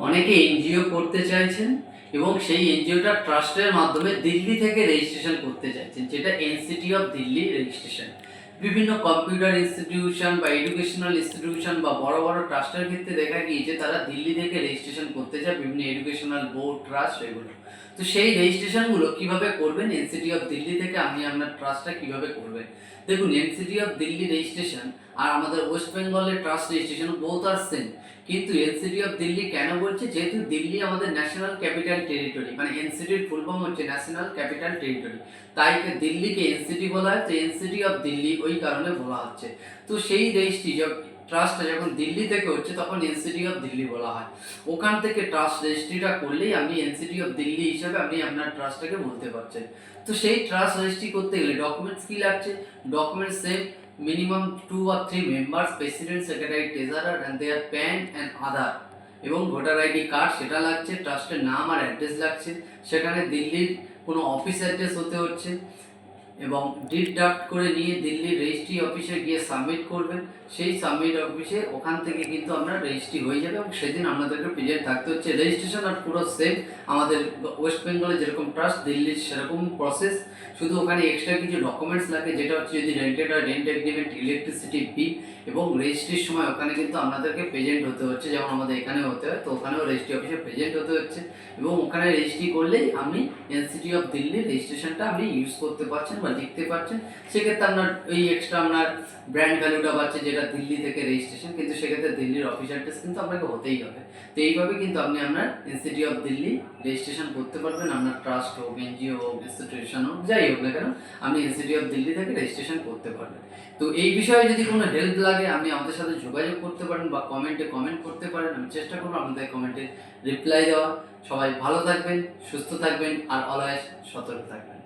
অনেকে এনজিও করতে চাইছেন এবং সেই এনজিওটা ট্রাস্টের মাধ্যমে দিল্লি থেকে রেজিস্ট্রেশন করতে চাইছেন, যেটা এনসিটি অফ দিল্লি রেজিস্ট্রেশন। বিভিন্ন কম্পিউটার ইনস্টিটিউশন বা এডুকেশনাল ইনস্টিটিউশন বা বড় বড় ট্রাস্টের ক্ষেত্রে দেখা গিয়েছে তারা দিল্লি থেকে রেজিস্ট্রেশন করতে চায়, বিভিন্ন এডুকেশনাল বোর্ড, ট্রাস্ট, এগুলো। তো সেই রেজিস্ট্রেশনগুলো কিভাবে করবেন এনসিটি অফ দিল্লি থেকে, আপনি আপনার ট্রাস্টটা কিভাবে করবেন? দেখুন, এনসিটি অফ দিল্লি রেজিস্ট্রেশন আর আমাদের ওয়েস্ট বেঙ্গলের ট্রাস্ট রেজিস্ট্রেশন বোথ আর সেম। কিন্তু এনসিটি অফ দিল্লি কেন বলছে? যেহেতু দিল্লি আমাদের ন্যাশনাল ক্যাপিটাল টেরিটরি, মানে এনসিটির ফুল ফর্ম হচ্ছে ন্যাশনাল ক্যাপিটাল টেরিটরি, তাই দিল্লিকে এনসিটি বলা হয়। তো এনসিটি অফ দিল্লি ওই কারণে বলা হচ্ছে। তো সেই রেজিস্ট্রি ট্রাস্টটা যখন দিল্লি থেকে হচ্ছে তখন এনসিটি অফ দিল্লি বলা হয়। ওখান থেকে ট্রাস্ট রেজিস্ট্রিটা করলেই আপনি এনসিটি অফ দিল্লি হিসাবে আপনি আপনার ট্রাস্টটাকে বলতে পারছেন। তো সেই ট্রাস্ট রেজিস্ট্রি করতে গেলে ডকুমেন্টস কী লাগছে? Documents same, minimum 2 or 3 members, president, secretary, treasurer and their PAN and Aadhaar এবং ভোটার আইডি কার্ড সেটা লাগছে, ট্রাস্টের নাম আর অ্যাড্রেস লাগছে, সেখানে দিল্লির কোনো অফিস অ্যাড্রেস হতে হচ্ছে এবং ডিড ড্রাফট করে নিয়ে দিল্লির রেজিস্ট্রি অফিসে গিয়ে সাবমিট করবেন। সেই সাবমিট অফিসে ওখান থেকে কিন্তু আপনার রেজিস্ট্রি হয়ে যাবে এবং সেদিন আপনাদেরকে প্রেজেন্ট থাকতে হচ্ছে। রেজিস্ট্রেশন আর পুরো সেম আমাদের ওয়েস্ট বেঙ্গলে যেরকম ট্রাস্ট, দিল্লির সেরকম প্রসেস, শুধু ওখানে এক্সট্রা কিছু ডকুমেন্টস লাগে, যেটা হচ্ছে যদি রেন্টেড হয় রেন্ট এগ্রিমেন্ট, ইলেকট্রিসিটি বিল এবং রেজিস্ট্রির সময় ওখানে কিন্তু আপনাদেরকে প্রেজেন্ট হতে হচ্ছে, যেমন আমাদের এখানেও হতে হয়। তো ওখানেও রেজিস্ট্রি অফিসে প্রেজেন্ট হতে হচ্ছে এবং ওখানে রেজিস্ট্রি করলেই আপনি এনসিটি অফ দিল্লির রেজিস্ট্রেশনটা আপনি ইউজ করতে পারছেন বা লিখতে পারছেন। সেক্ষেত্রে আপনার এই এক্সট্রা আপনার ব্র্যান্ড ভ্যালুটা পাচ্ছে, যেটা দিল্লি থেকে রেজিস্ট্রেশন, কিন্তু সেক্ষেত্রে দিল্লির অফিস অ্যাড্রেস কিন্তু আপনাকে হতেই হবে। তো এইভাবে কিন্তু আপনি আপনার এনসিটি অফ দিল্লি রেজিস্ট্রেশন করতে পারবেন। আপনার ট্রাস্ট হোক, এনজিও হোক, ইনস্টিটিউশন হোক, যাই হোক না কেন, আপনি এনসিটি অফ দিল্লি থেকে রেজিস্ট্রেশন করতে পারবেন। তো এই বিষয়ে যদি কোনো হেল্প লাগে আপনি আমাদের সাথে যোগাযোগ করতে পারেন বা কমেন্টে কমেন্ট করতে পারেন। আমি চেষ্টা করবো আপনাদের কমেন্টে রিপ্লাই দেওয়া। সবাই ভালো থাকবেন, সুস্থ থাকবেন আর অলওয়েজ সতর্ক থাকবেন।